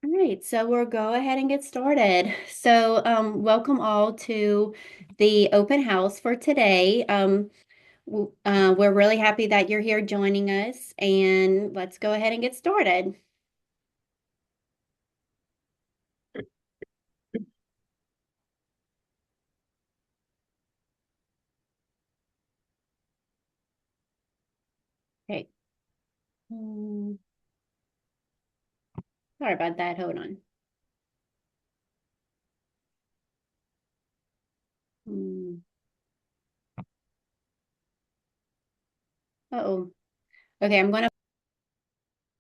All right, so we'll go ahead and get started. So, welcome all to the open house for today. We're really happy that you're here joining us, and let's go ahead and get started. Okay. Hmm, Sorry about that. Hold on. Hmm, Uh-oh. Okay,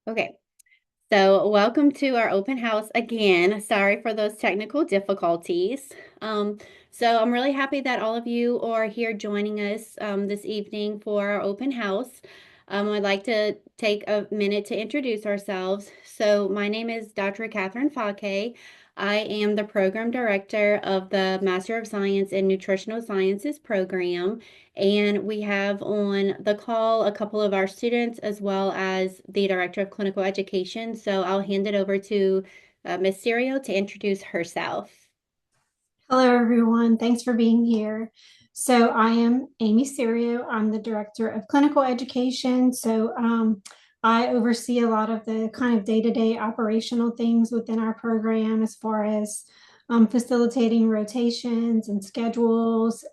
okay. So, welcome to our open house again. Sorry for those technical difficulties. Um, so, I'm really happy that all of you are here joining us this evening for our open house. I'd like to take a minute to introduce ourselves. So, my name is Dr. Catherine Fake. I am the program director of the Master of Science in Nutritional Sciences program. And we have on the call a couple of our students as well as the Director of Clinical Education. So I'll hand it over to Ms. Serio to introduce herself. Hello, everyone. Thanks for being here. So, I am Amy Serio. I'm the Director of Clinical Education. I oversee a lot of the kind of day-to-day operational things within our program as far as facilitating rotations and schedules,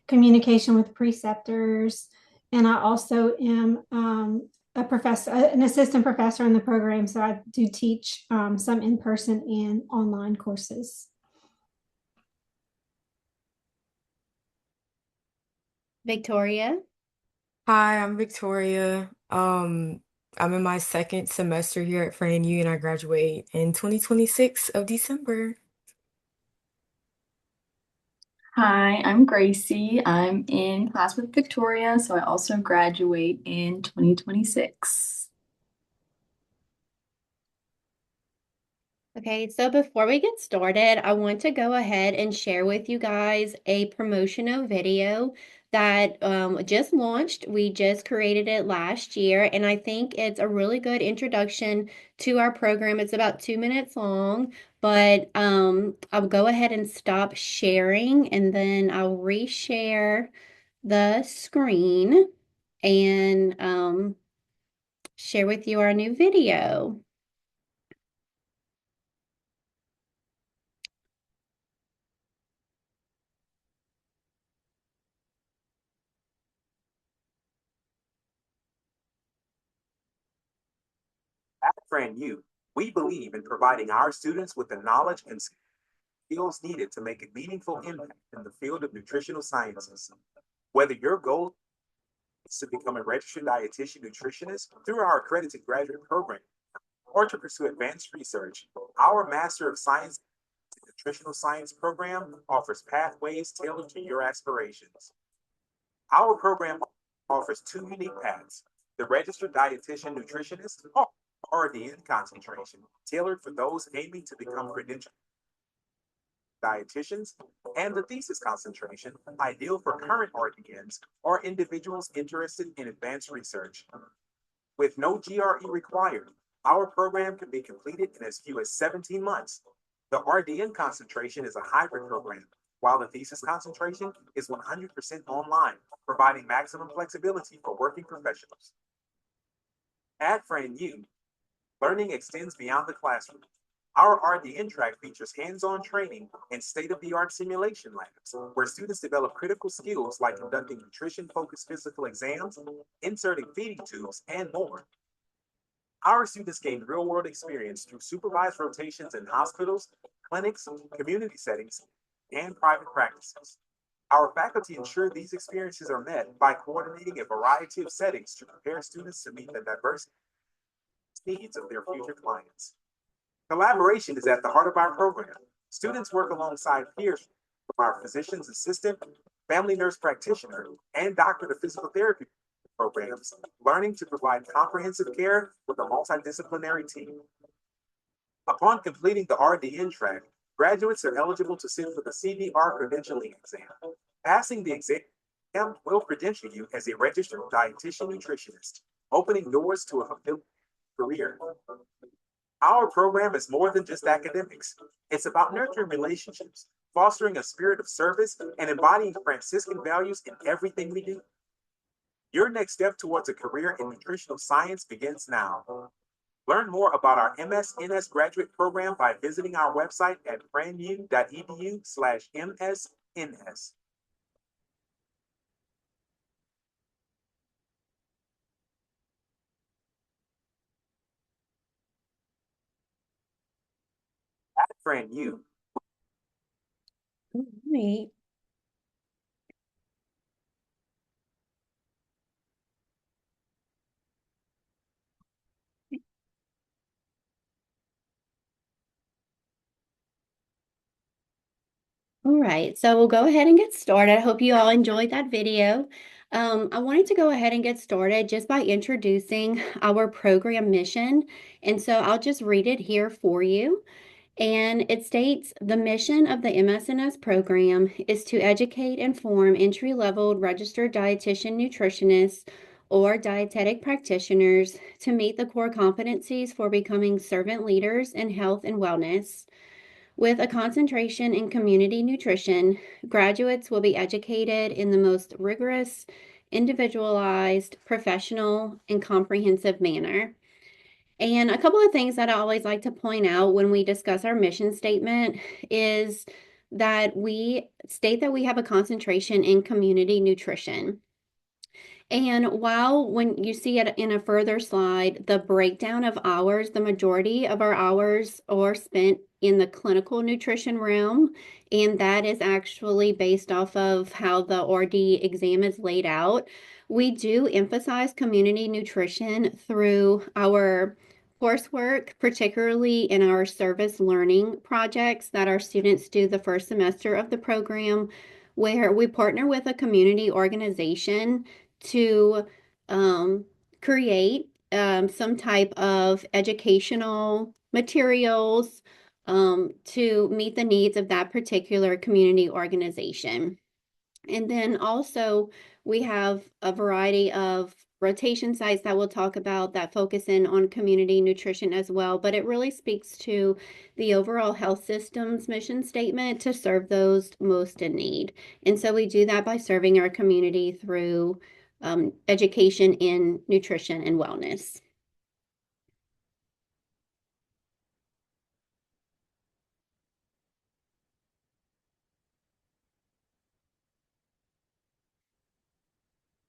communication with preceptors. And I also am a professor, an assistant professor in the program. So, I do teach some in-person and online courses. Victoria. Hi, I'm Victoria. I'm in my second semester here at Fran U and I graduate in 2026 of December. Hi, I'm Gracie. I'm in class with Victoria, so I also graduate in 2026. Okay, so before we get started, I want to go ahead and share with you guys a promotional video that just launched. We just created it last year, and I think it's a really good introduction to our program. It's about 2 minutes long, but I'll go ahead and stop sharing, and then I'll reshare the screen and share with you our new video. At Fran U, we believe in providing our students with the knowledge and skills needed to make a meaningful impact in the field of nutritional sciences. Whether your goal is to become a registered dietitian nutritionist through our accredited graduate program or to pursue advanced research, our Master of Science in Nutritional Science program offers pathways tailored to your aspirations. Our program offers two unique paths: the registered dietitian nutritionist or RDN concentration, tailored for those aiming to become credentialed dietitians, and the thesis concentration, ideal for current RDNs or individuals interested in advanced research. With no GRE required, our program can be completed in as few as 17 months. The RDN concentration is a hybrid program, while the thesis concentration is 100% online, providing maximum flexibility for working professionals. At Fran U, learning extends beyond the classroom. Our RDN track features hands-on training and state-of-the-art simulation labs, where students develop critical skills like conducting nutrition-focused physical exams, inserting feeding tubes, and more. Our students gain real-world experience through supervised rotations in hospitals, clinics, community settings, and private practices. Our faculty ensure these experiences are met by coordinating a variety of settings to prepare students to meet the diverse needs of their future clients. Collaboration is at the heart of our program. Students work alongside peers from our physician's assistant, family nurse practitioner, and doctor of physical therapy programs, learning to provide comprehensive care with a multidisciplinary team. Upon completing the RDN track, graduates are eligible to sit for the CBR credentialing exam. Passing the exam will credential you as a registered dietitian nutritionist, opening doors to a fulfilling career. Our program is more than just academics. It's about nurturing relationships, fostering a spirit of service, and embodying Franciscan values in everything we do. Your next step towards a career in nutritional science begins now. Learn more about our MSNS graduate program by visiting our website at franu.edu/MSNS. At FranU, All right. All right, so we'll go ahead and get started. I hope you all enjoyed that video. I wanted to go ahead and get started just by introducing our program mission. And so I'll just read it here for you. And it states the mission of the MSNS program is to educate and form entry-level registered dietitian nutritionists or dietetic practitioners to meet the core competencies for becoming servant leaders in health and wellness. With a concentration in community nutrition, graduates will be educated in the most rigorous, individualized, professional, and comprehensive manner. And a couple of things that I always like to point out when we discuss our mission statement is that we state that we have a concentration in community nutrition. And while when you see it in a further slide, the breakdown of hours, the majority of our hours are spent in the clinical nutrition realm, and that is actually based off of how the RD exam is laid out. We do emphasize community nutrition through our coursework, particularly in our service learning projects that our students do the first semester of the program, where we partner with a community organization to um, create some type of educational materials to meet the needs of that particular community organization. And then also we have a variety of rotation sites that we'll talk about that focus in on community nutrition as well, but it really speaks to the overall health system's mission statement to serve those most in need. And so we do that by serving our community through education in nutrition and wellness.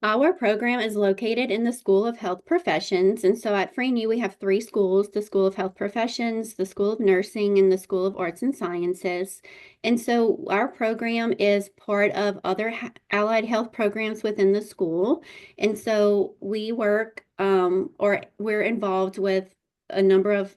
Our program is located in the School of Health Professions. And so at FreeNU, we have three schools, the School of Health Professions, the School of Nursing, and the School of Arts and Sciences. And so our program is part of other allied health programs within the school. And so we work or we're involved with a number of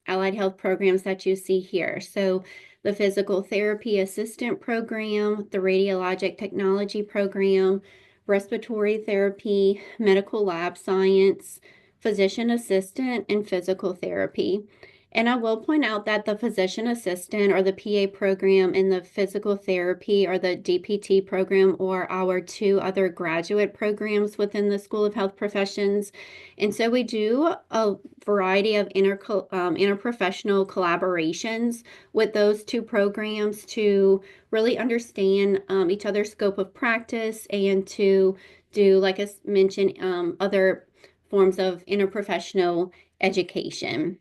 allied health programs that you see here. So the Physical Therapy Assistant Program, the Radiologic Technology Program, respiratory therapy, medical lab science, physician assistant, and physical therapy. And I will point out that the physician assistant or the PA program and the physical therapy or the DPT program are our two other graduate programs within the School of Health Professions. And so we do a variety of interprofessional collaborations with those two programs to really understand each other's scope of practice and to do, like I mentioned, other forms of interprofessional education.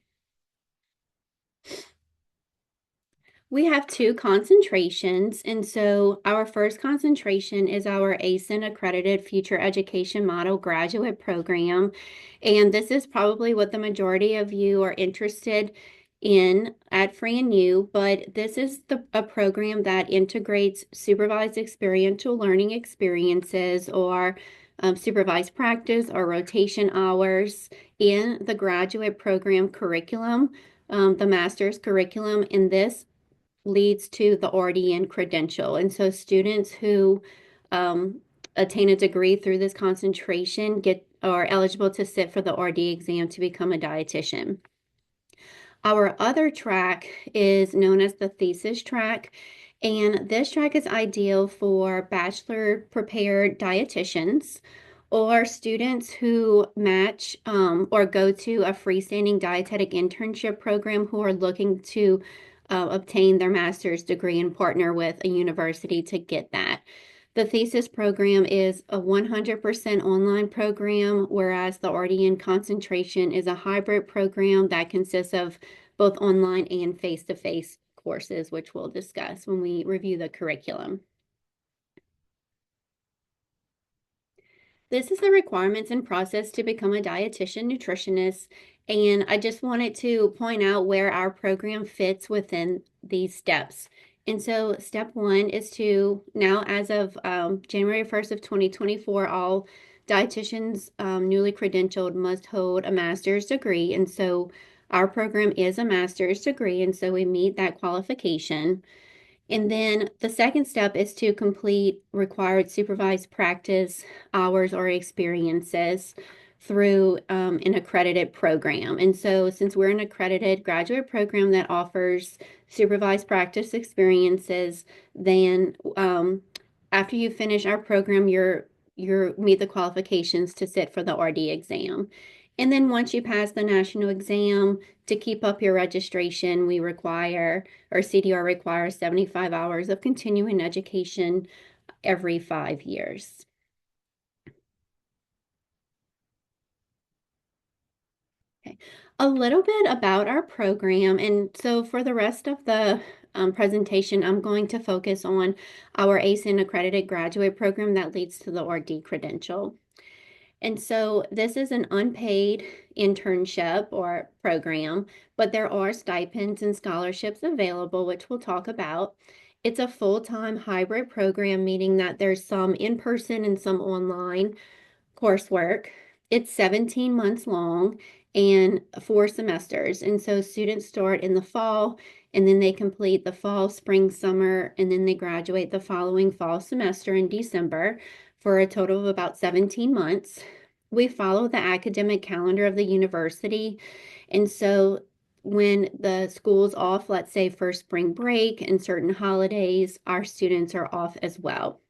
We have two concentrations, and so our first concentration is our ASIN accredited Future Education Model graduate program, and this is probably what the majority of you are interested in at FreeNU, but this is a program that integrates supervised experiential learning experiences or supervised practice or rotation hours in the graduate program curriculum, the master's curriculum. In this leads to the RDN credential. And so students who attain a degree through this concentration are eligible to sit for the RD exam to become a dietitian. Our other track is known as the thesis track, and this track is ideal for bachelor prepared dietitians or students who match or go to a freestanding dietetic internship program who are looking to obtain their master's degree and partner with a university to get that. The thesis program is a 100% online program, whereas the RDN concentration is a hybrid program that consists of both online and face-to-face courses, which we'll discuss when we review the curriculum. This is the requirements and process to become a dietitian nutritionist, and I just wanted to point out where our program fits within these steps. And so step one is to now, as of January 1st of 2024, all dietitians newly credentialed must hold a master's degree. And so our program is a master's degree, and so we meet that qualification. And then the second step is to complete required supervised practice hours or experiences through an accredited program. And so since we're an accredited graduate program that offers supervised practice experiences, then after you finish our program, you're meet the qualifications to sit for the RD exam. And then once you pass the national exam, to keep up your registration, we require, or CDR requires 75 hours of continuing education every 5 years. Okay, a little bit about our program. And so for the rest of the presentation, I'm going to focus on our ASIN accredited graduate program that leads to the RD credential. And so this is an unpaid internship or program, but there are stipends and scholarships available, which we'll talk about. It's a full-time hybrid program, meaning that there's some in-person and some online coursework. It's 17 months long and 4 semesters. And so students start in the fall, and then they complete the fall, spring, summer, and then they graduate the following fall semester in December for a total of about 17 months. We follow the academic calendar of the university. And so when the school's off, let's say for spring break and certain holidays, our students are off as well.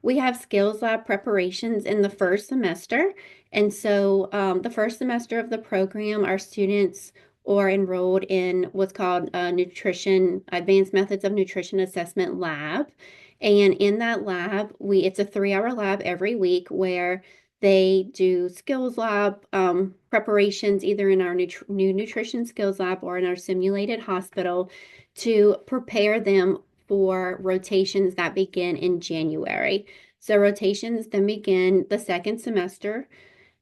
We have skills lab preparations in the first semester. And so the first semester of the program, our students are enrolled in what's called nutrition, advanced methods of nutrition assessment lab. And in that lab, it's a 3-hour lab every week where they do skills lab preparations either in our new nutrition skills lab or in our simulated hospital to prepare them for rotations that begin in January. So rotations then begin the second semester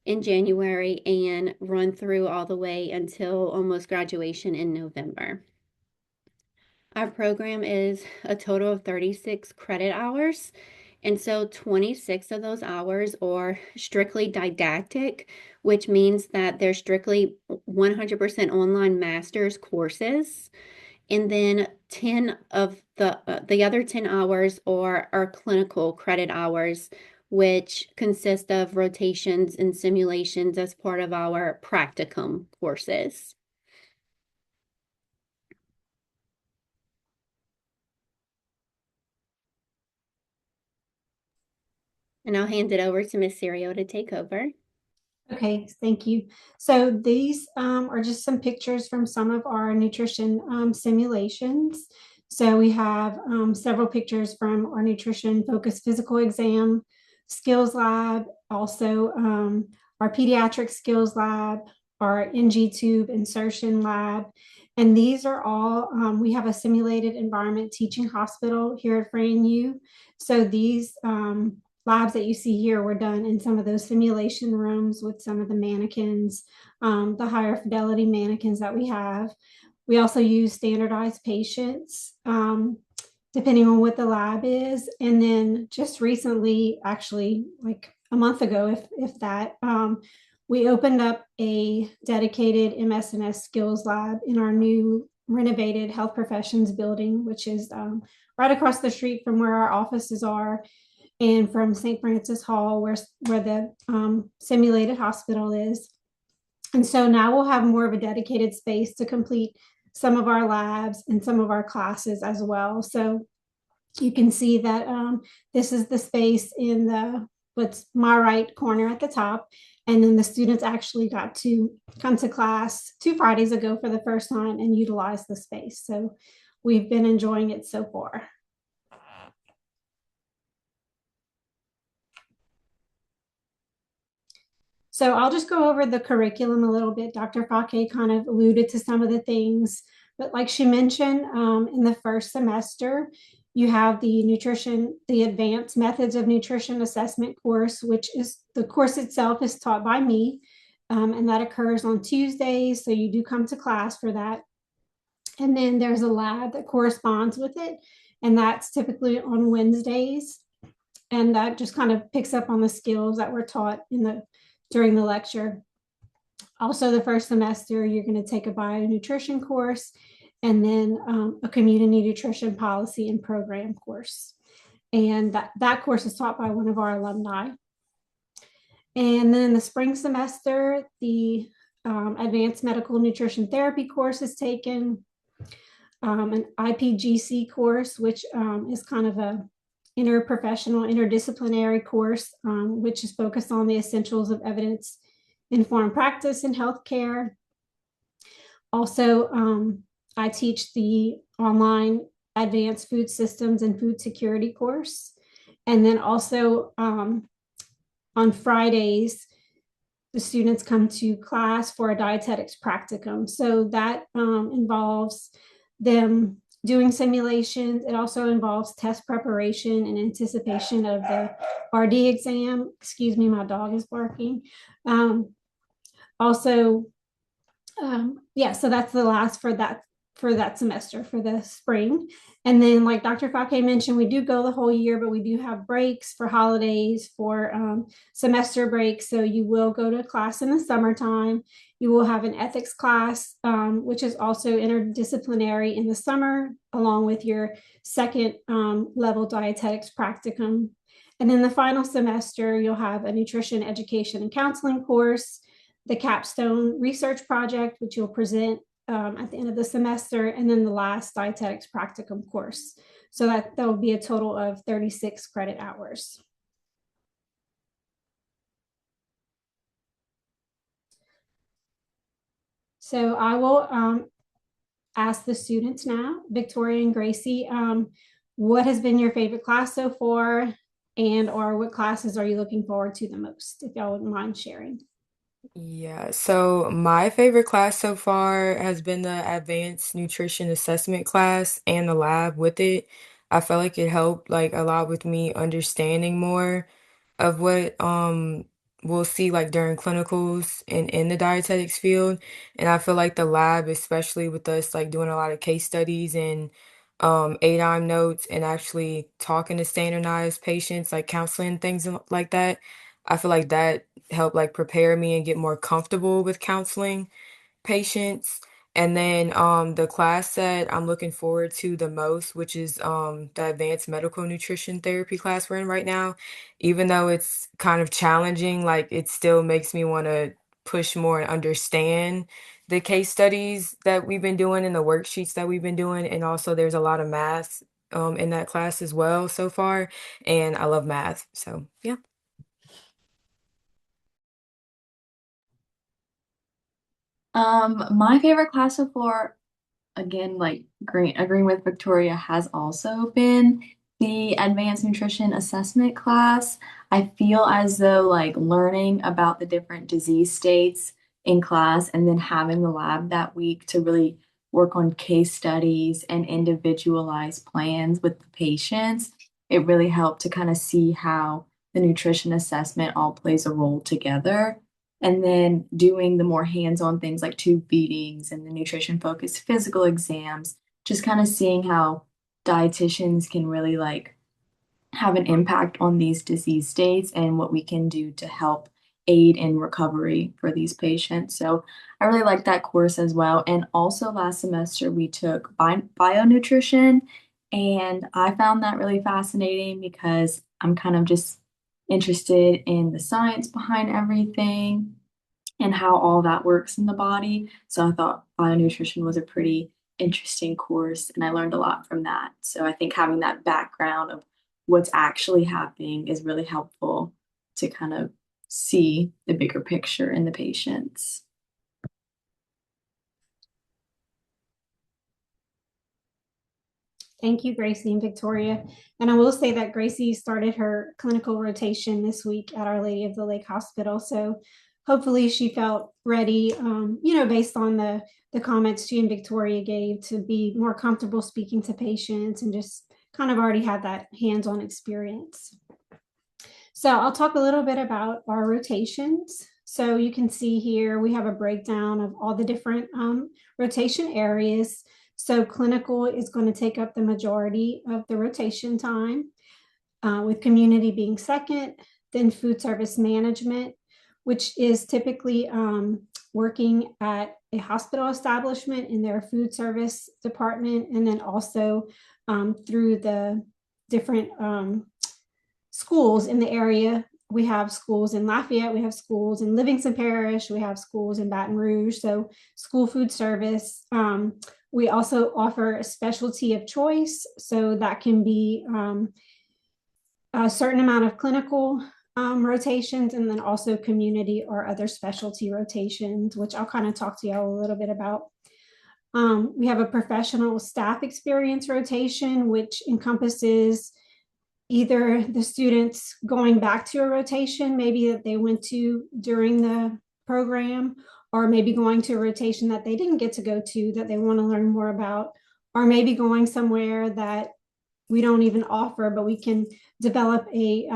in January and run through all the way until almost graduation in November. Our program is a total of 36 credit hours. And so 26 of those hours are strictly didactic, which means that they're strictly 100% online master's courses. And then 10 of the other 10 hours are our clinical credit hours, which consist of rotations and simulations as part of our practicum courses. And I'll hand it over to Ms. Serio to take over. Okay, thank you. So these are just some pictures from some of our nutrition simulations. So we have several pictures from our nutrition focused physical exam, skills lab, also our pediatric skills lab, our NG tube insertion lab. And these are all, we have a simulated environment teaching hospital here at Fran U. So these labs that you see here were done in some of those simulation rooms with some of the mannequins, the higher fidelity mannequins that we have. We also use standardized patients, depending on what the lab is. And then just recently, actually like a month ago, if that, we opened up a dedicated MSNS skills lab in our new renovated health professions building, which is right across the street from where our offices are, and from St. Francis Hall, where the simulated hospital is. And so now we'll have more of a dedicated space to complete some of our labs and some of our classes as well. So you can see that this is the space in the what's my right corner at the top. And then the students actually got to come to class 2 Fridays ago for the first time and utilize the space. So we've been enjoying it so far. So I'll just go over the curriculum a little bit. Dr. Fake kind of alluded to some of the things, but like she mentioned, in the first semester, you have the advanced methods of nutrition assessment course, which is the course itself is taught by me. And that occurs on Tuesdays. So you do come to class for that. And then there's a lab that corresponds with it. And that's typically on Wednesdays. And that just kind of picks up on the skills that were taught during the lecture. Also, the first semester, you're going to take a bionutrition course and then a community nutrition policy and program course. And that course is taught by one of our alumni. And then in the spring semester, the advanced medical nutrition therapy course is taken, an IPGC course, which is kind of a interprofessional, interdisciplinary course, which is focused on the essentials of evidence-informed practice in healthcare. Also, I teach the online advanced food systems and food security course. And then also on Fridays, the students come to class for a dietetics practicum. So that involves them doing simulations. It also involves test preparation and anticipation of the RD exam. Excuse me, my dog is barking. Also, yeah, so that's the last for that semester for the spring. And then like Dr. Fake mentioned, we do go the whole year, but we do have breaks for holidays, for semester breaks. So you will go to class in the summertime. You will have an ethics class, which is also interdisciplinary in the summer, along with your second level dietetics practicum. And then the final semester, you'll have a nutrition education and counseling course, the capstone research project, which you'll present at the end of the semester, and then the last dietetics practicum course. So that will be a total of 36 credit hours. So I will ask the students now, Victoria and Gracie, what has been your favorite class so far, and or what classes are you looking forward to the most, if y'all wouldn't mind sharing? Yeah, so my favorite class so far has been the advanced nutrition assessment class and the lab with it. I felt like it helped like a lot with me understanding more of what we'll see like during clinicals and in the dietetics field. And I feel like the lab, especially with us like doing a lot of case studies and ADIME notes and actually talking to standardized patients, like counseling things like that. I feel like that helped like prepare me and get more comfortable with counseling patients. And then the class that I'm looking forward to the most, which is the advanced medical nutrition therapy class we're in right now. Even though it's kind of challenging, like it still makes me want to push more and understand the case studies that we've been doing and the worksheets that we've been doing. And also there's a lot of math in that class as well so far. And I love math. So yeah. My favorite class so far, again, like agreeing with Victoria, has also been the advanced nutrition assessment class. I feel as though like learning about the different disease states in class and then having the lab that week to really work on case studies and individualized plans with the patients, it really helped to kind of see how the nutrition assessment all plays a role together. And then doing the more hands-on things like tube feedings and the nutrition-focused physical exams, just kind of seeing how dietitians can really like have an impact on these disease states and what we can do to help aid in recovery for these patients. So I really like that course as well. And also last semester we took bionutrition, and I found that really fascinating because I'm kind of just interested in the science behind everything and how all that works in the body. So I thought bionutrition was a pretty interesting course, and I learned a lot from that. So I think having that background of what's actually happening is really helpful to kind of see the bigger picture in the patients. Thank you, Gracie and Victoria. And I will say that Gracie started her clinical rotation this week at Our Lady of the Lake Hospital. So hopefully she felt ready, based on the comments she and Victoria gave, to be more comfortable speaking to patients and just kind of already had that hands-on experience. So I'll talk a little bit about our rotations. So you can see here, we have a breakdown of all the different rotation areas. So clinical is going to take up the majority of the rotation time, with community being second, then food service management, which is typically working at a hospital establishment in their food service department, and then also through the different schools in the area. We have schools in Lafayette, we have schools in Livingston Parish, we have schools in Baton Rouge, so school food service. We also offer a specialty of choice, so that can be a certain amount of clinical rotations, and then also community or other specialty rotations, which I'll kind of talk to y'all a little bit about. We have a professional staff experience rotation, which encompasses either the students going back to a rotation, maybe that they went to during the program, or maybe going to a rotation that they didn't get to go to that they want to learn more about, or maybe going somewhere that we don't even offer, but we can develop a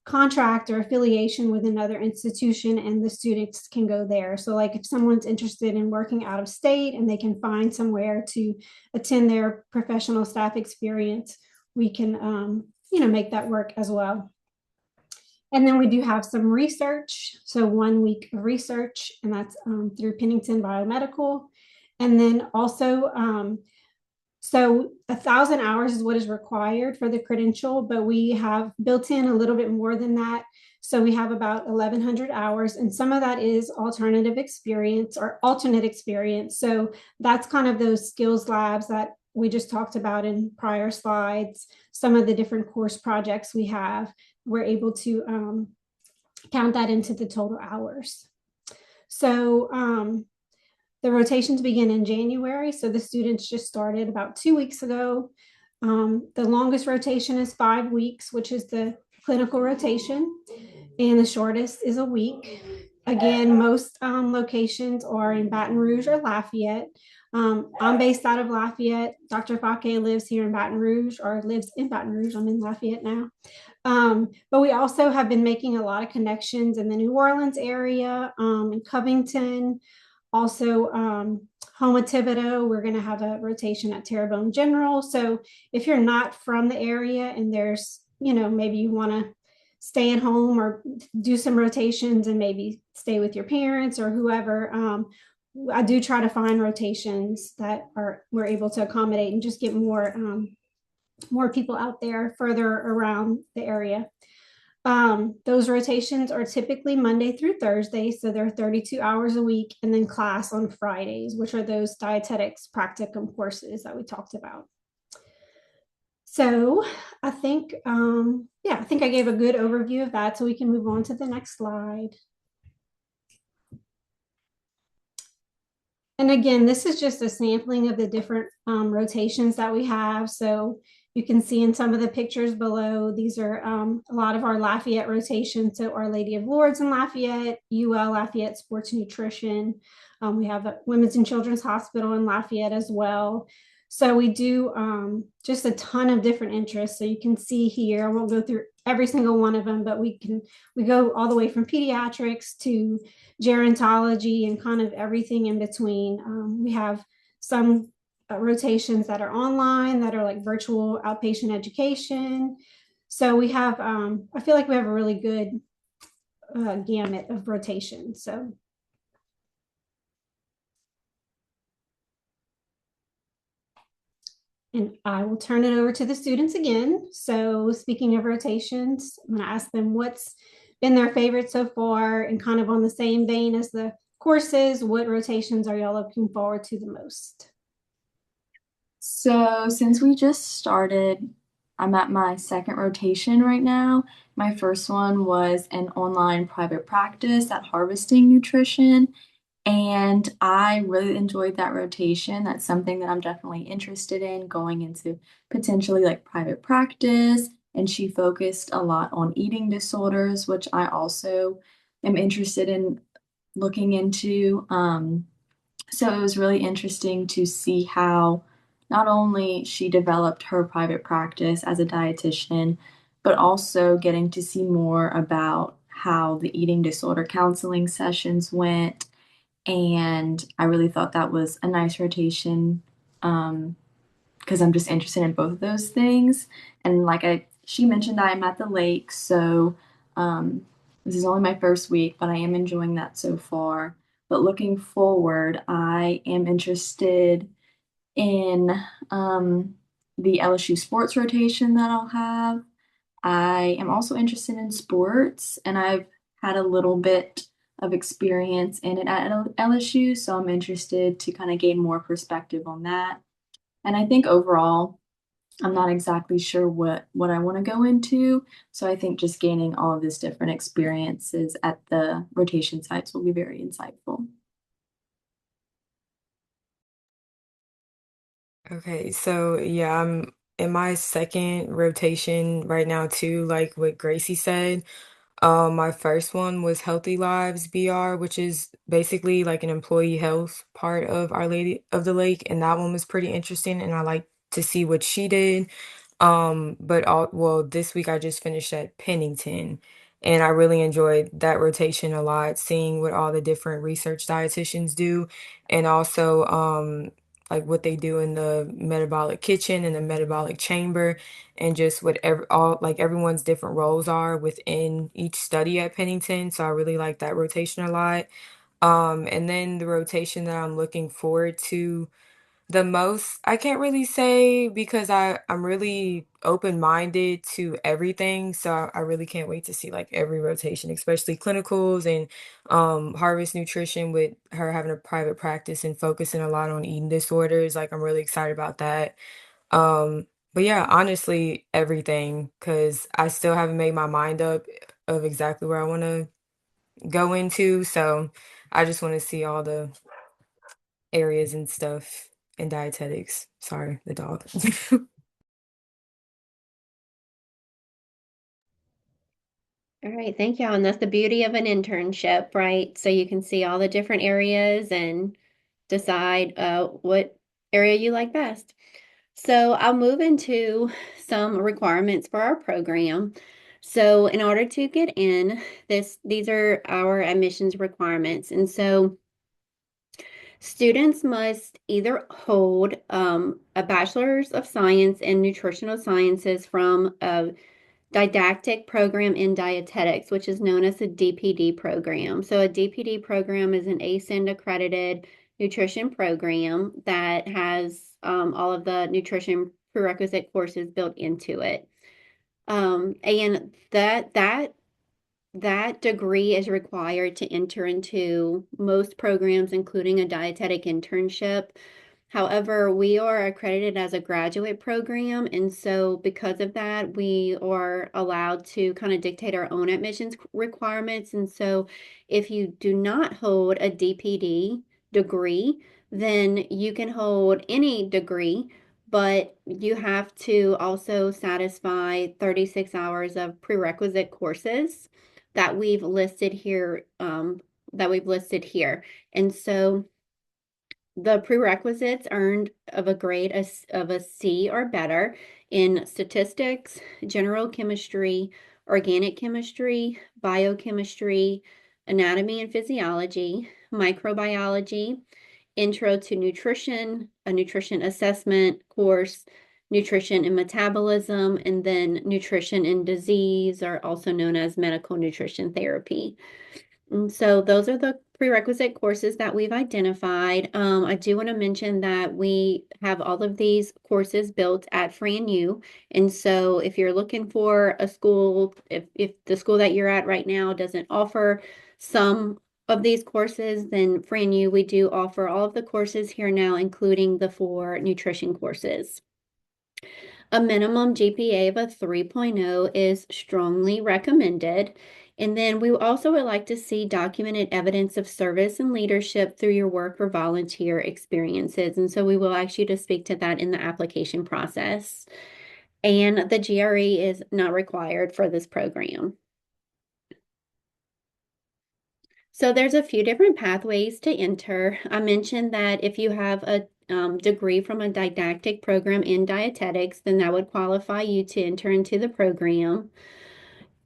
contract or affiliation with another institution and the students can go there. So like if someone's interested in working out of state and they can find somewhere to attend their professional staff experience, we can, make that work as well. And then we do have some research. So 1 week of research, and that's through Pennington Biomedical. And then also, so 1,000 hours is what is required for the credential, but we have built in a little bit more than that. So we have about 1,100 hours, and some of that is alternative experience or alternate experience. So that's kind of those skills labs that we just talked about in prior slides. Some of the different course projects we have, we're able to count that into the total hours. So the rotations begin in January. So the students just started about 2 weeks ago. The longest rotation is 5 weeks, which is the clinical rotation, and the shortest is a week. Again, most locations are in Baton Rouge or Lafayette. I'm based out of Lafayette. Dr. Fake lives here in Baton Rouge, or lives in Baton Rouge. I'm in Lafayette now. But we also have been making a lot of connections in the New Orleans area, in Covington, also home of Thibodeau. We're going to have a rotation at Terrebonne General. So if you're not from the area and there's, maybe you want to stay at home or do some rotations and maybe stay with your parents or whoever, I do try to find rotations that we're able to accommodate and just get more people out there further around the area. Those rotations are typically Monday through Thursday, so they're 32 hours a week, and then class on Fridays, which are those dietetics practicum courses that we talked about. So I think, I think I gave a good overview of that, so we can move on to the next slide. And again, this is just a sampling of the different rotations that we have. So you can see in some of the pictures below, these are a lot of our Lafayette rotations. So Our Lady of Lourdes in Lafayette, UL Lafayette Sports Nutrition. We have a Women's and Children's Hospital in Lafayette as well. So we do just a ton of different interests. So you can see here, I won't go through every single one of them, but we go all the way from pediatrics to gerontology and kind of everything in between. We have some rotations that are online, that are like virtual outpatient education. So we have, I feel like we have a really good gamut of rotations. So and I will turn it over to the students again. So speaking of rotations, I'm going to ask them what's been their favorite so far, and kind of on the same vein as the courses, what rotations are y'all looking forward to the most? So since we just started I'm at my second rotation right now. My first one was an online private practice at Harvesting Nutrition, and I really enjoyed that rotation. That's something that I'm definitely interested in going into potentially like private practice. And she focused a lot on eating disorders, which I also am interested in looking into. So it was really interesting to see how not only she developed her private practice as a dietitian, but also getting to see more about how the eating disorder counseling sessions went. And I really thought that was a nice rotation because I'm just interested in both of those things. And she mentioned, I'm at the lake, so um, this is only my first week, but I am enjoying that so far. But looking forward, I am interested in um, the LSU sports rotation that I'll have. I am also interested in sports, and I've had a little bit of experience in it at LSU, so I'm interested to kind of gain more perspective on that. And I think overall, I'm not exactly sure what I want to go into. So I think just gaining all of these different experiences at the rotation sites will be very insightful. Okay, so yeah, I'm in my second rotation right now too, like what Gracie said. My first one was Healthy Lives BR, which is basically like an employee health part of Our Lady of the Lake, and that one was pretty interesting, and I like to see what she did. But well, this week I just finished at Pennington, and I really enjoyed that rotation a lot, seeing what all the different research dietitians do, and also like what they do in the metabolic kitchen and the metabolic chamber and just whatever all like everyone's different roles are within each study at Pennington. So I really like that rotation a lot. And then the rotation that I'm looking forward to the most, I can't really say because I'm really open-minded to everything. So I really can't wait to see like every rotation, especially clinicals and Harvest Nutrition with her having a private practice and focusing a lot on eating disorders. Like I'm really excited about that. Um, but yeah, honestly, everything, because I still haven't made my mind up of exactly where I want to go into. So I just want to see all the areas and stuff in dietetics. Sorry, the dog. All right, thank y'all. And that's the beauty of an internship, right? So you can see all the different areas and decide what area you like best. So I'll move into some requirements for our program. So in order to get in, these are our admissions requirements. And so students must either hold a bachelor's of science in nutritional sciences from a didactic program in dietetics, which is known as a DPD program. So a DPD program is an ASIND accredited nutrition program that has all of the nutrition prerequisite courses built into it. And that degree is required to enter into most programs, including a dietetic internship. However, we are accredited as a graduate program, and so because of that, we are allowed to kind of dictate our own admissions requirements. And so, if you do not hold a DPD degree, then you can hold any degree, but you have to also satisfy 36 hours of prerequisite courses that we've listed here. And so the prerequisites earned of a grade of a C or better in statistics, general chemistry, organic chemistry, biochemistry, anatomy and physiology, microbiology, intro to nutrition, a nutrition assessment course, nutrition and metabolism, and then nutrition and disease, are also known as medical nutrition therapy. And so those are the prerequisite courses that we've identified. I do want to mention that we have all of these courses built at FRANU. And so if you're looking for a school, if the school that you're at right now doesn't offer some of these courses, then FRANU, we do offer all of the courses here now, including the 4 nutrition courses. A minimum GPA of a 3.0 is strongly recommended. And then we also would like to see documented evidence of service and leadership through your work or volunteer experiences. And so we will ask you to speak to that in the application process. And the GRE is not required for this program. So there's a few different pathways to enter. I mentioned that if you have a degree from a didactic program in dietetics, then that would qualify you to enter into the program.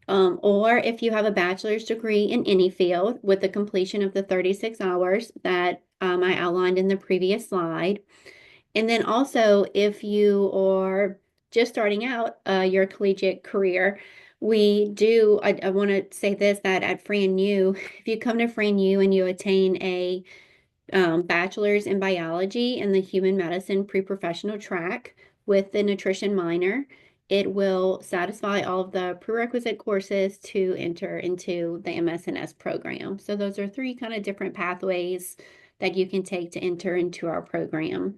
Or if you have a bachelor's degree in any field with the completion of the 36 hours that I outlined in the previous slide. And then also, if you are just starting out your collegiate career, I want to say this, that at Fran U, if you come to Fran U and you attain a bachelor's in biology in the human medicine pre-professional track with the nutrition minor, it will satisfy all of the prerequisite courses to enter into the MSNS program. So those are three kind of different pathways that you can take to enter into our program.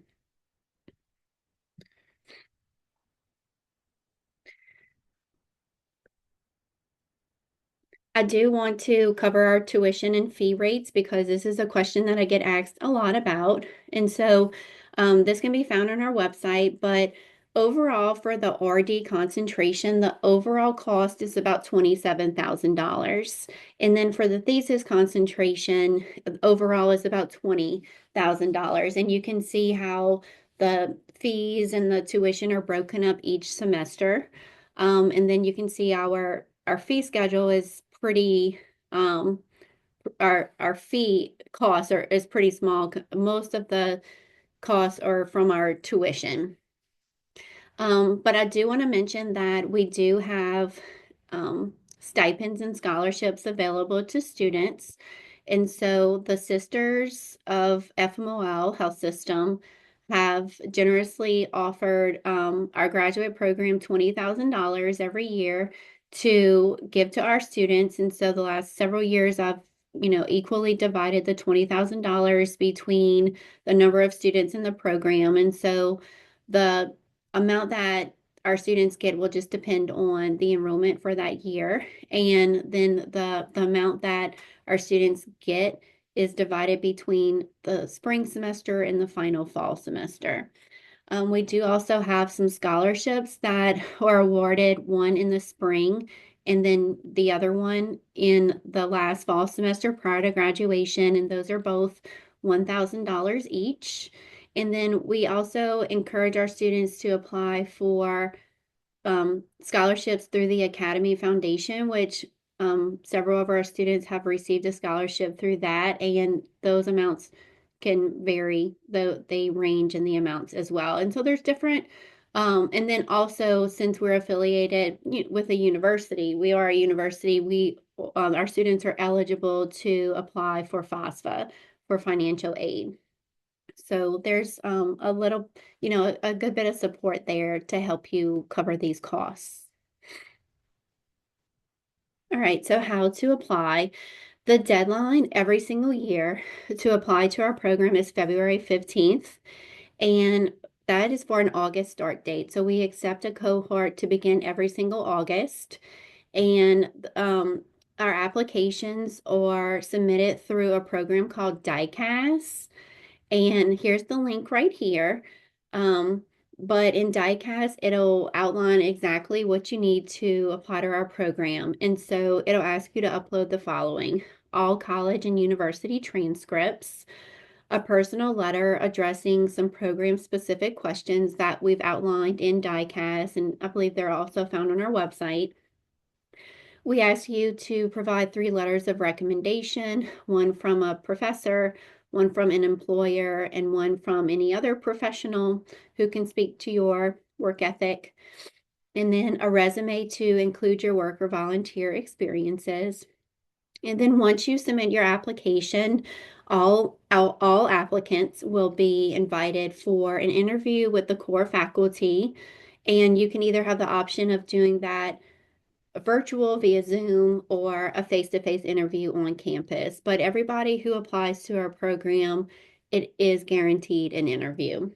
I do want to cover our tuition and fee rates because this is a question that I get asked a lot about. And so this can be found on our website, but overall for the RD concentration, the overall cost is about $27,000. And then for the thesis concentration, overall is about $20,000. And you can see how the fees and the tuition are broken up each semester. And then you can see our fee schedule is pretty our fee costs is pretty small. Most of the costs are from our tuition. But I do want to mention that we do have stipends and scholarships available to students. And so the Sisters of FMOL Health System have generously offered our graduate program $20,000 every year to give to our students. And so the last several years, I've equally divided the $20,000 between the number of students in the program. And so the amount that our students get will just depend on the enrollment for that year. And then the amount that our students get is divided between the spring semester and the final fall semester. We do also have some scholarships that are awarded, one in the spring and then the other one in the last fall semester prior to graduation. And those are both $1,000 each. And then we also encourage our students to apply for scholarships through the Academy Foundation, which several of our students have received a scholarship through that, and those amounts can vary, though they range in the amounts as well. And so there's different, and then also since we're affiliated with a university, we are a university, our students are eligible to apply for FAFSA, for financial aid. So there's a little, a good bit of support there to help you cover these costs. All right, so how to apply. The deadline every single year to apply to our program is February 15th, and that is for an August start date. So we accept a cohort to begin every single August, and our applications are submitted through a program called DICAS. And here's the link right here. But in DICAS, it'll outline exactly what you need to apply to our program. And so it'll ask you to upload the following: all college and university transcripts, a personal letter addressing some program-specific questions that we've outlined in DICAS, and I believe they're also found on our website. We ask you to provide 3 letters of recommendation, one from a professor, one from an employer, and one from any other professional who can speak to your work ethic. And then a resume to include your work or volunteer experiences. And then once you submit your application, all applicants will be invited for an interview with the core faculty. And you can either have the option of doing that virtual via Zoom or a face-to-face interview on campus. But everybody who applies to our program, it is guaranteed an interview.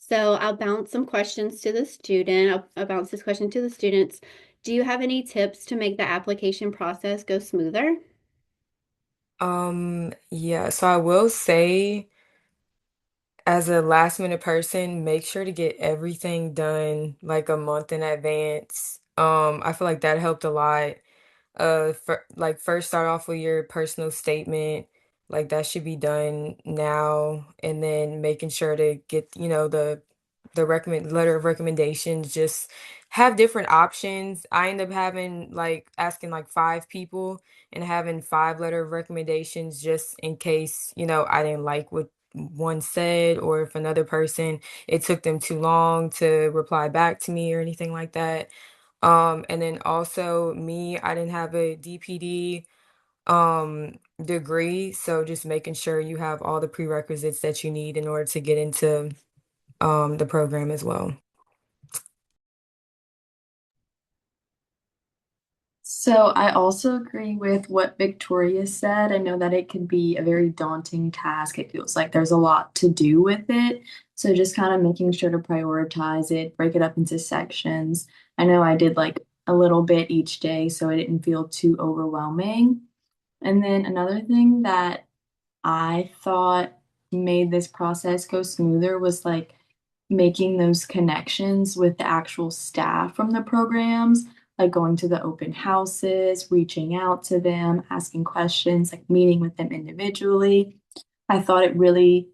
So I'll bounce some questions to the student. I'll bounce this question to the students. Do you have any tips to make the application process go smoother? Yeah, so I will say, as a last minute person, make sure to get everything done like a month in advance. I feel like that helped a lot. Like first start off with your personal statement, like that should be done now, and then making sure to get, the recommend letter of recommendations, just have different options. I end up having like asking like five people and having five letter of recommendations just in case, I didn't like what one said, or if another person, it took them too long to reply back to me or anything like that. And then also me, I didn't have a DPD degree, so just making sure you have all the prerequisites that you need in order to get into the program as well. So I also agree with what Victoria said. I know that it can be a very daunting task. It feels like there's a lot to do with it. So just kind of making sure to prioritize it, break it up into sections. I know I did like a little bit each day, so it didn't feel too overwhelming. And then another thing that I thought made this process go smoother was like making those connections with the actual staff from the programs, like going to the open houses, reaching out to them, asking questions, like meeting with them individually. I thought it really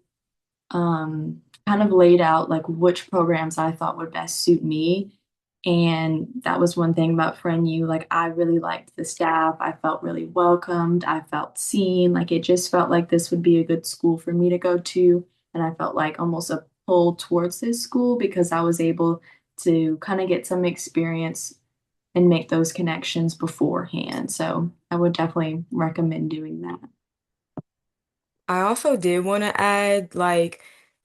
kind of laid out like which programs I thought would best suit me. And that was one thing about Friend U. Like I really liked the staff. I felt really welcomed. I felt seen. Like it just felt like this would be a good school for me to go to. And I felt like almost a pull towards this school because I was able to kind of get some experience and make those connections beforehand. So I would definitely recommend doing that. I also did want to add, like,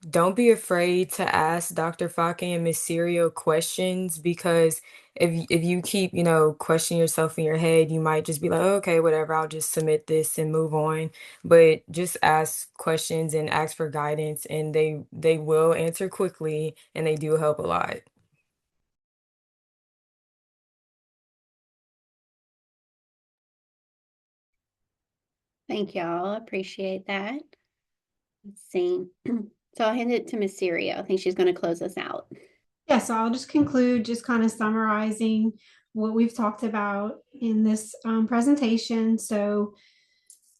don't be afraid to ask Dr. Fake and Miss Serial questions, because if you keep, questioning yourself in your head, you might just be like, "Oh, okay, whatever, I'll just submit this and move on." But just ask questions and ask for guidance, and they will answer quickly, and they do help a lot. Thank y'all. Appreciate that. Let's see. So I'll hand it to Miss Serio. I think she's going to close us out. Yeah, so I'll just conclude just kind of summarizing what we've talked about in this presentation. So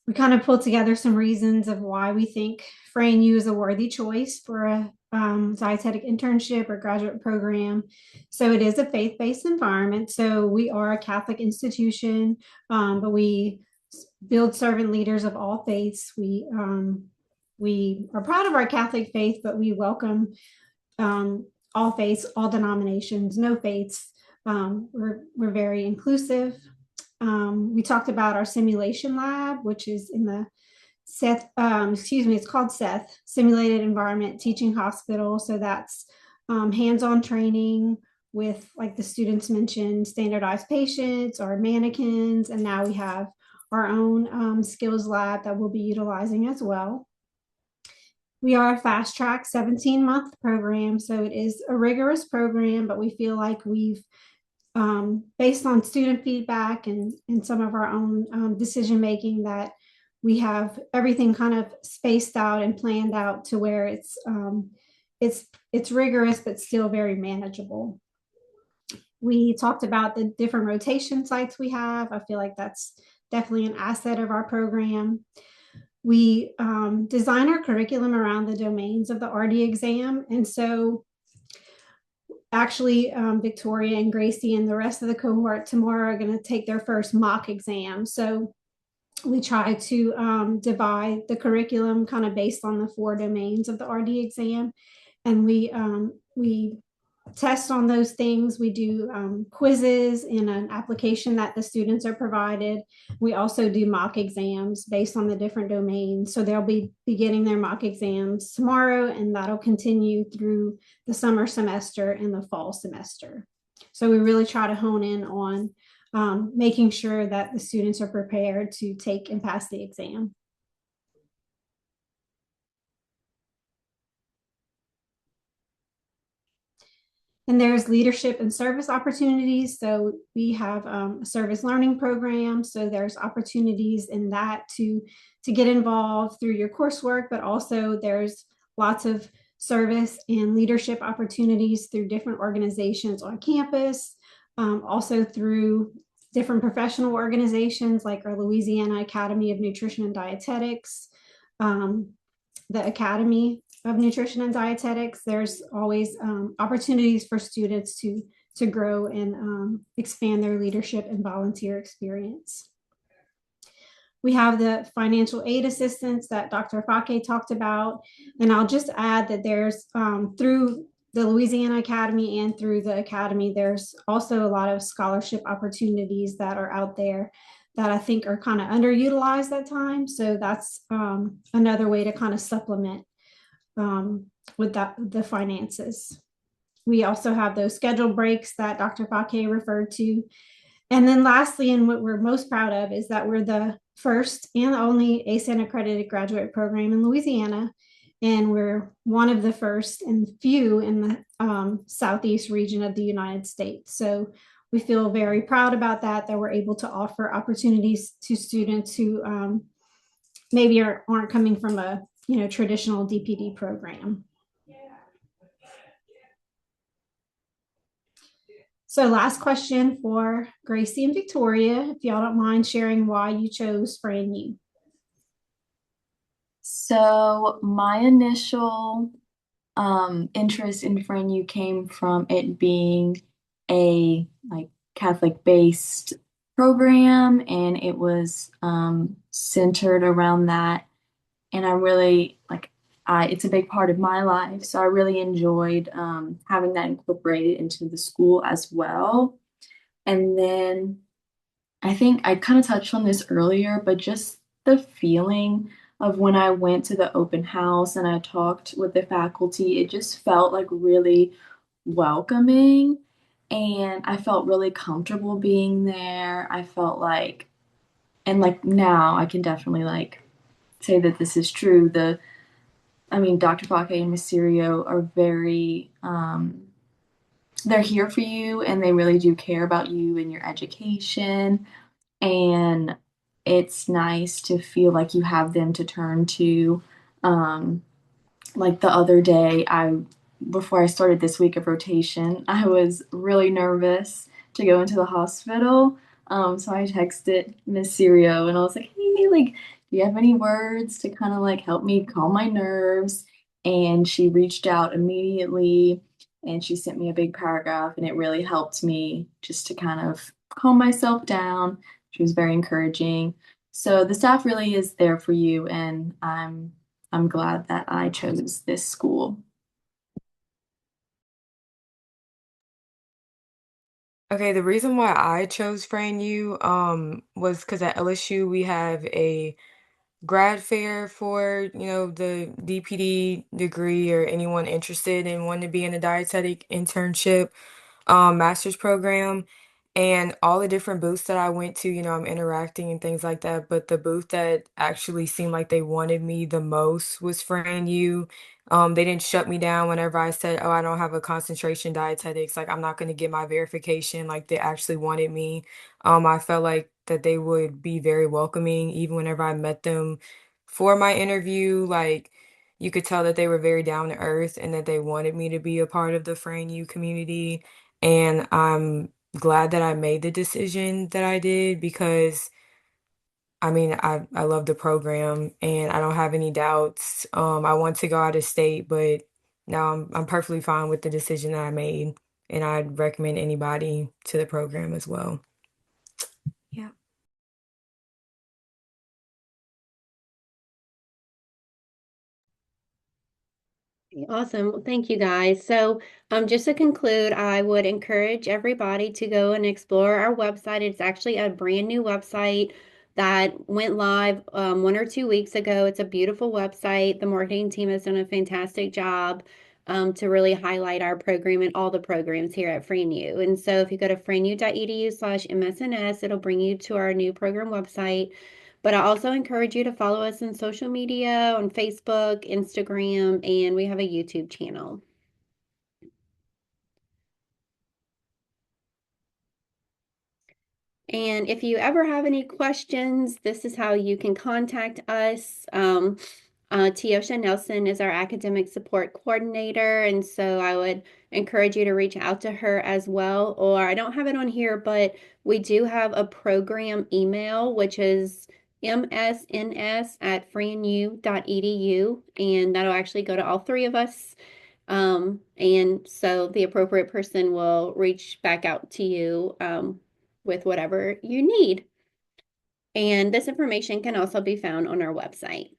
we kind of pulled together some reasons of why we think Fran U is a worthy choice for a dietetic internship or graduate program. So it is a faith-based environment. So we are a Catholic institution, but we build servant leaders of all faiths. We are proud of our Catholic faith, but we welcome all faiths, all denominations, no faiths. We're very inclusive. We talked about our simulation lab, which is in the it's called Seth, Simulated Environment Teaching Hospital. So that's hands-on training with, like the students mentioned, standardized patients or mannequins. And now we have our own skills lab that we'll be utilizing as well. We are a fast track 17-month program, so it is a rigorous program, but we feel like we've, based on student feedback and some of our own decision making, that we have everything kind of spaced out and planned out to where it's rigorous but still very manageable. We talked about the different rotation sites we have. I feel like that's definitely an asset of our program. We design our curriculum around the domains of the RD exam. And so actually, Victoria and Gracie and the rest of the cohort tomorrow are going to take their first mock exam. So we try to divide the curriculum kind of based on the 4 domains of the RD exam. And we test on those things. We do quizzes in an application that the students are provided. We also do mock exams based on the different domains. So they'll be beginning their mock exams tomorrow, and that'll continue through the summer semester and the fall semester. So we really try to hone in on making sure that the students are prepared to take and pass the exam. And there's leadership and service opportunities. So we have a service learning program. So there's opportunities in that to get involved through your coursework, but also there's lots of service and leadership opportunities through different organizations on campus, also through different professional organizations like our Louisiana Academy of Nutrition and Dietetics, the Academy of Nutrition and Dietetics. There's always opportunities for students to grow and expand their leadership and volunteer experience. We have the financial aid assistance that Dr. Fake talked about. And I'll just add that there's through the Louisiana Academy and through the Academy, there's also a lot of scholarship opportunities that are out there that I think are kind of underutilized at times. So that's another way to kind of supplement with the finances. We also have those scheduled breaks that Dr. Fake referred to. And then lastly, and what we're most proud of is that we're the first and only ASIN accredited graduate program in Louisiana. And we're one of the first and few in the Southeast region of the United States. So we feel very proud about that we're able to offer opportunities to students who maybe aren't coming from a traditional DPD program. So last question for Gracie and Victoria, if y'all don't mind sharing why you chose Fran U. So my initial interest in Fran U came from it being a like Catholic based program, and it was centered around that. And I really it's a big part of my life, so I really enjoyed having that incorporated into the school as well. And then I think I kind of touched on this earlier, but just the feeling of when I went to the open house and I talked with the faculty, it just felt like really welcoming. And I felt really comfortable being there. I felt like, and like now I can definitely say that this is true. I mean, Dr. Fake and Mysterio are very, they're here for you and they really do care about you and your education. And it's nice to feel like you have them to turn to. Um, like the other day, before I started this week of rotation, I was really nervous to go into the hospital. So I texted Miss Serio and I was like, hey, like, do you have any words to kind of like help me calm my nerves? And she reached out immediately and she sent me a big paragraph, and it really helped me just to kind of calm myself down. She was very encouraging. So the staff really is there for you, and I'm glad that I chose this school. Okay, the reason why I chose Fran U was because at LSU we have a grad fair for, the DPD degree or anyone interested in wanting to be in a dietetic internship master's program. And all the different booths that I went to, I'm interacting and things like that. But the booth that actually seemed like they wanted me the most was Fran U. They didn't shut me down whenever I said, oh, I don't have a concentration dietetics. Like, I'm not going to get my verification. Like, they actually wanted me. I felt like that they would be very welcoming, even whenever I met them for my interview. Like, you could tell that they were very down to earth and that they wanted me to be a part of the Fran U community. And I'm glad that I made the decision that I did because I mean I love the program and I don't have any doubts. I want to go out of state, but now I'm perfectly fine with the decision that I made, and I'd recommend anybody to the program as well. Yeah. Awesome. Well, thank you guys. So, just to conclude, I would encourage everybody to go and explore our website. It's actually a brand new website that went live 1 or 2 weeks ago. It's a beautiful website. The marketing team has done a fantastic job to really highlight our program and all the programs here at FranU. And so, if you go to franu.edu/MSNS, it'll bring you to our new program website. But I also encourage you to follow us on social media on Facebook, Instagram, and we have a YouTube channel. And if you ever have any questions, this is how you can contact us. Tiosha Nelson is our academic support coordinator, and so I would encourage you to reach out to her as well. Or I don't have it on here, but we do have a program email, which is msns@freenu.edu, and that'll actually go to all three of us. And so the appropriate person will reach back out to you with whatever you need. And this information can also be found on our website.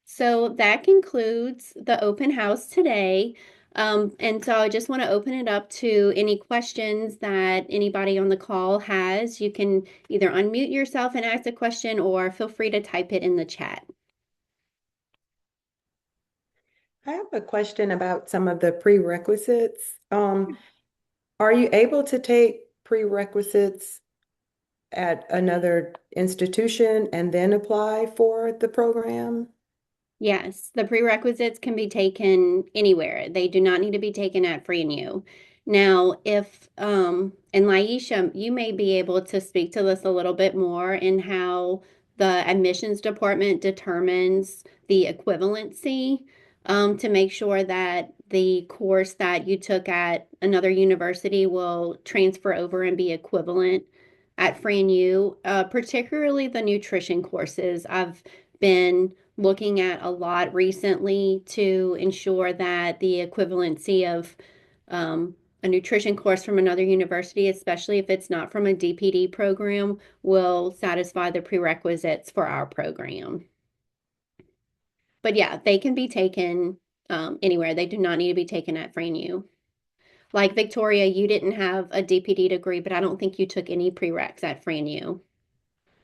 So that concludes the open house today. And so I just want to open it up to any questions that anybody on the call has. You can either unmute yourself and ask a question or feel free to type it in the chat. I have a question about some of the prerequisites. Are you able to take prerequisites at another institution and then apply for the program? Yes, the prerequisites can be taken anywhere. They do not need to be taken at Free and U. Now, if and Laisha, you may be able to speak to this a little bit more in how the admissions department determines the equivalency to make sure that the course that you took at another university will transfer over and be equivalent at Free and U, particularly the nutrition courses. I've been looking at a lot recently to ensure that the equivalency of a nutrition course from another university, especially if it's not from a DPD program, will satisfy the prerequisites for our program. But yeah, they can be taken anywhere. They do not need to be taken at FrainU. Like Victoria, you didn't have a DPD degree, but I don't think you took any prereqs at FrainU.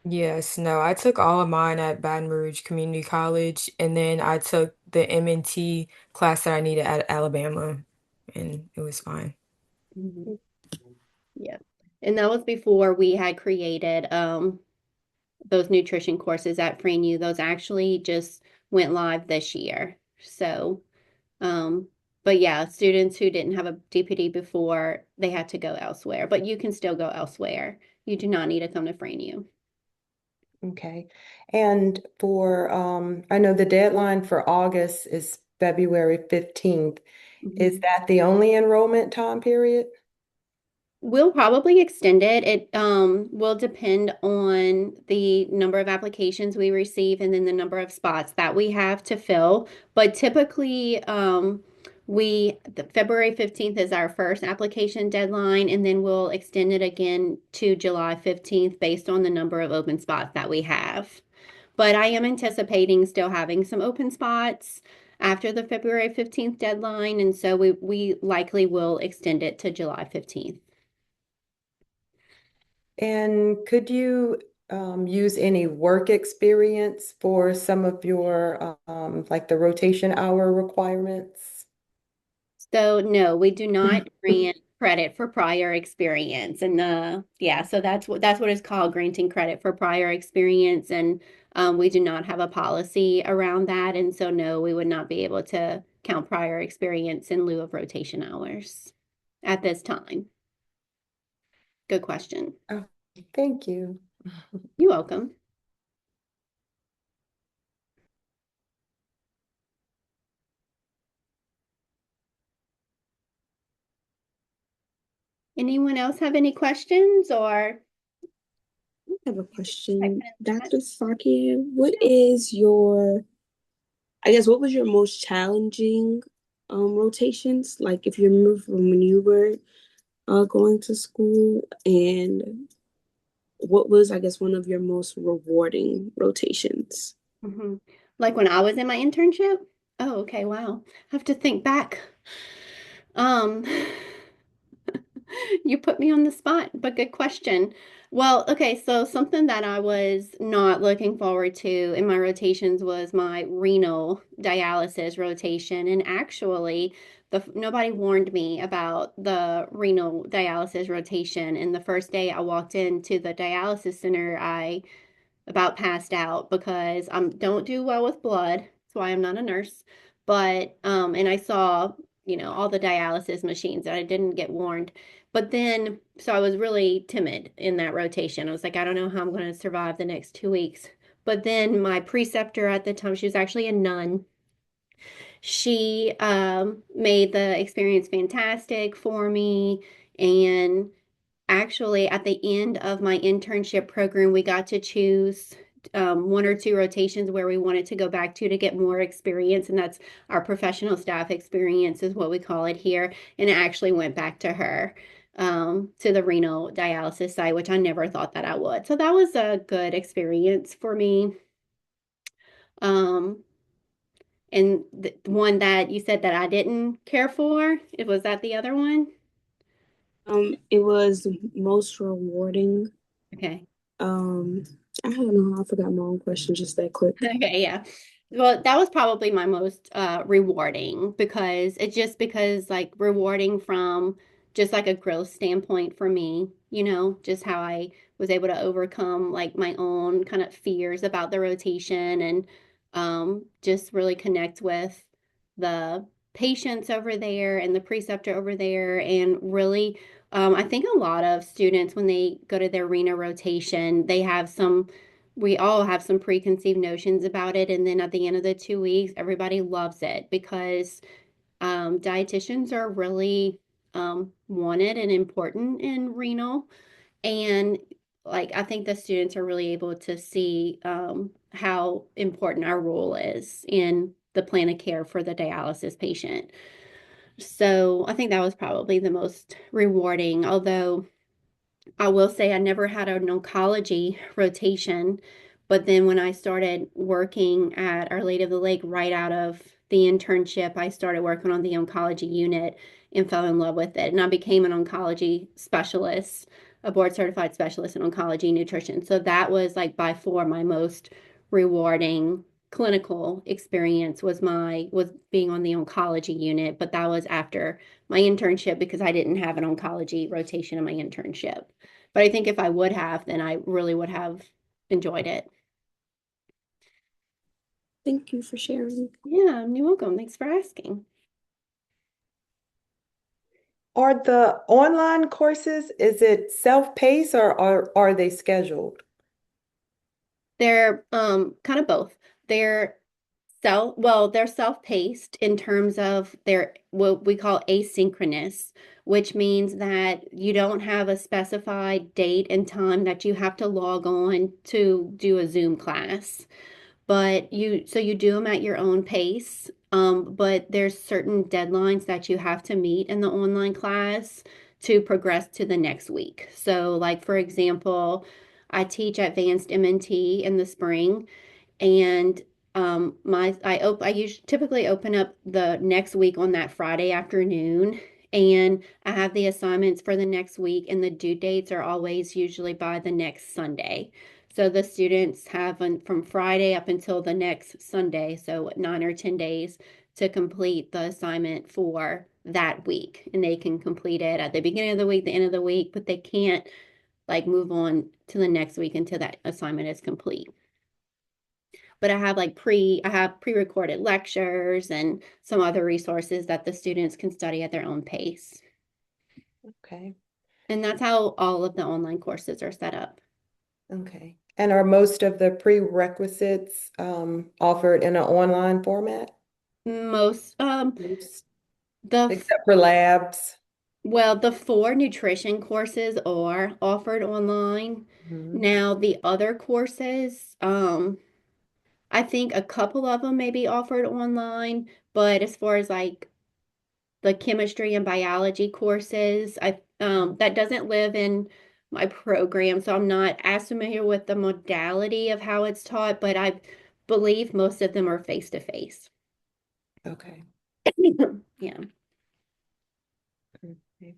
Yes, no, I took all of mine at Baton Rouge Community College, and then I took the MNT class that I needed at Alabama, and it was fine. Mhm. Yeah. And that was before we had created those nutrition courses at FrainU. Those actually just went live this year. So, um, but yeah, students who didn't have a DPD before, they had to go elsewhere, but you can still go elsewhere. You do not need to come to FrainU. Okay. And for, I know the deadline for August is February 15th. Is Mhm. that the only enrollment time period? We'll probably extend it. It will depend on the number of applications we receive and then the number of spots that we have to fill. But typically, the February 15th is our first application deadline, and then we'll extend it again to July 15th based on the number of open spots that we have. But I am anticipating still having some open spots after the February 15th deadline, and so we likely will extend it to July 15th. And could you use any work experience for some of your like the rotation hour requirements? So no, we do not grant credit for prior experience. And yeah, so that's what is called granting credit for prior experience. And we do not have a policy around that. And so no, we would not be able to count prior experience in lieu of rotation hours at this time. Good question. Oh, thank you. You're welcome. Anyone else have any questions or I have a type question. it in the chat? Dr. Sakia, what is your, I guess, what was your most challenging rotations? Like if you remember from when you were going to school, and what was, I guess, one of your most rewarding rotations? Like when I was in my internship? Oh, okay, wow. I have to think back. Um, you put me on the spot, but good question. Well, okay, so something that I was not looking forward to in my rotations was my renal dialysis rotation. And actually, nobody warned me about the renal dialysis rotation. And the first day I walked into the dialysis center, I about passed out because I don't do well with blood. That's why I'm not a nurse. But and I saw, all the dialysis machines and I didn't get warned. But then, so I was really timid in that rotation. I was like, I don't know how I'm going to survive the next 2 weeks. But then my preceptor at the time, she was actually a nun. She made the experience fantastic for me. And actually, at the end of my internship program, we got to choose one or two rotations where we wanted to go back to get more experience. And that's our professional staff experience, is what we call it here. And it actually went back to her, to the renal dialysis site, which I never thought that I would. So that was a good experience for me. Um, and the one that you said that I didn't care for, it was that the other one? It was most rewarding. Okay. Um, I don't know. I forgot my own question just that quick. Okay, yeah. Well, that was probably my most rewarding, because it's just because like rewarding from just like a growth standpoint for me, just how I was able to overcome like my own kind of fears about the rotation, and just really connect with the patients over there and the preceptor over there, and really I think a lot of students when they go to their RENA rotation, we all have some preconceived notions about it. And then at the end of the 2 weeks, everybody loves it, because dietitians are really wanted and important in renal. And like, I think the students are really able to see how important our role is in the plan of care for the dialysis patient. So I think that was probably the most rewarding, although I will say I never had an oncology rotation, but then when I started working at Our Lady of the Lake right out of the internship, I started working on the oncology unit and fell in love with it. And I became an oncology specialist, a board certified specialist in oncology nutrition. So that was like by far my most rewarding clinical experience, was being on the oncology unit, but that was after my internship because I didn't have an oncology rotation in my internship. But I think if I would have, then I really would have enjoyed it. Thank you for sharing. Yeah, you're welcome. Thanks for asking. Are the online courses, is it self-paced or are they scheduled? They're kind of both. They're they're self-paced in terms of they're what we call asynchronous, which means that you don't have a specified date and time that you have to log on to do a Zoom class. But you do them at your own pace. But there's certain deadlines that you have to meet in the online class to progress to the next week. So, like for example, I teach advanced MNT in the spring, and I usually typically open up the next week on that Friday afternoon, and I have the assignments for the next week, and the due dates are always usually by the next Sunday. So the students have from Friday up until the next Sunday, so 9 or 10 days, to complete the assignment for that week. And they can complete it at the beginning of the week, the end of the week, but they can't like move on to the next week until that assignment is complete. But I have pre-recorded lectures and some other resources that the students can study at their own pace. Okay. And that's how all of the online courses are set up. Okay. And are most of the prerequisites offered in an online format? Most Most, the except for labs. well, the 4 nutrition courses are offered online. Mhm. Now the other courses, I think a couple of them may be offered online, but as far as like the chemistry and biology courses. I that doesn't live in my program, so I'm not as familiar with the modality of how it's taught, but I believe most of them are face to face. Okay. Yeah. Okay.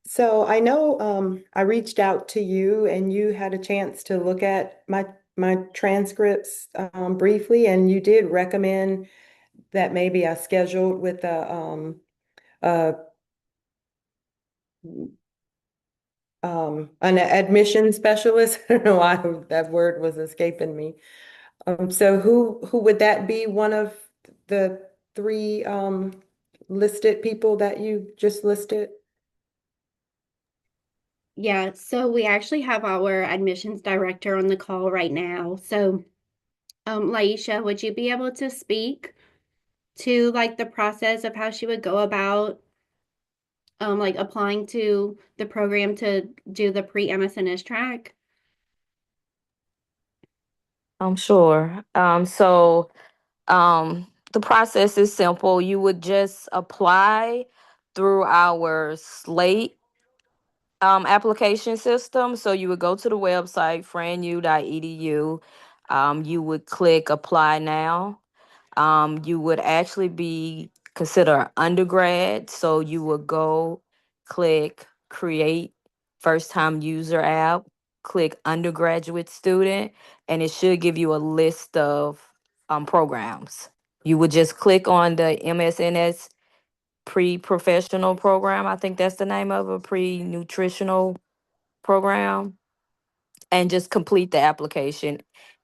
So I know I reached out to you and you had a chance to look at my transcripts briefly, and you did recommend that maybe I scheduled with a an admission specialist. I don't know why that word was escaping me. So who would that be? One of the three listed people that you just listed? Yeah, so we actually have our admissions director on the call right now. So, Laisha, would you be able to speak to like the process of how she would go about like applying to the program to do the pre-MSNS track? I'm sure. The process is simple. You would just apply through our Slate application system. So you would go to the website, franu.edu. You would click apply now. You would actually be considered undergrad. So you would go click create first time user app, click undergraduate student, and it should give you a list of programs. You would just click on the MSNS pre-professional program. I think that's the name of a pre-nutritional program, and just complete the application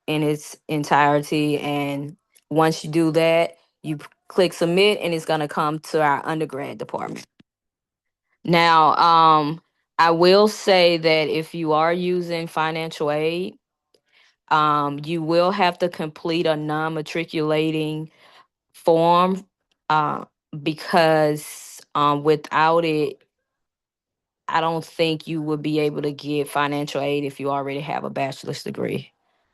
in its entirety. And once you do that, you click submit, and it's going to come to our undergrad department. Now, I will say that if you are using financial aid, you will have to complete a non-matriculating form, uh, because without it, I don't think you would be able to get financial aid if you already have a bachelor's degree.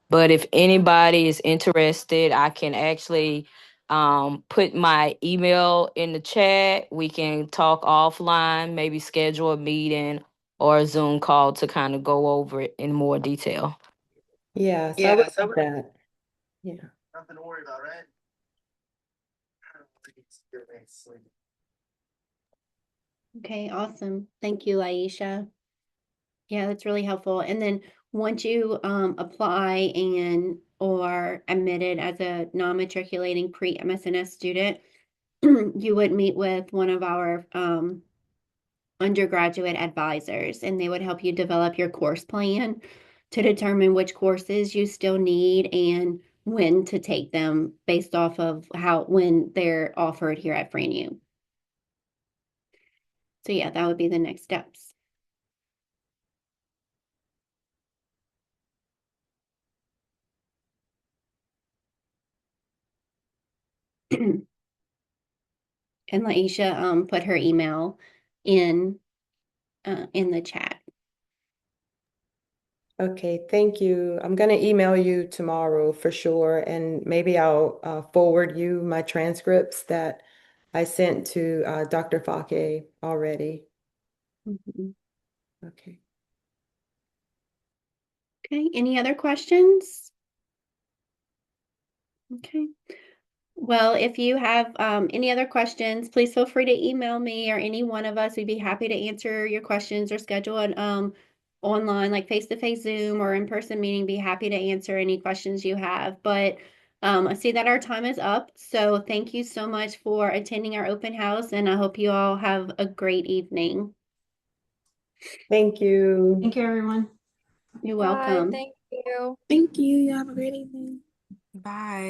But if anybody is interested, I can actually put my email in the chat. We can talk offline, maybe schedule a meeting or a Zoom call to kind of go over it in more detail. Yes, I would love that. Yeah. Nothing to worry about, right? Okay, awesome. Thank you, Laisha. Yeah, that's really helpful. And then once you apply and or admitted as a non-matriculating pre-MSNS student, you would meet with one of our undergraduate advisors, and they would help you develop your course plan to determine which courses you still need and when to take them based off of when they're offered here at FranU. So yeah, that would be the next steps. And Laisha put her email in the chat. Okay, thank you. I'm going to email you tomorrow for sure, and maybe I'll forward you my transcripts that I sent to Dr. Fake already. Mhm. Okay. Okay, any other questions? Okay. Well, if you have any other questions, please feel free to email me or any one of us. We'd be happy to answer your questions or schedule an online, like face-to-face Zoom or in-person meeting. Be happy to answer any questions you have. But I see that our time is up. So thank you so much for attending our open house, and I hope you all have a great evening. Thank you. Thank you, everyone. You're Bye. welcome. Thank you. Thank you. You have a great evening. Bye.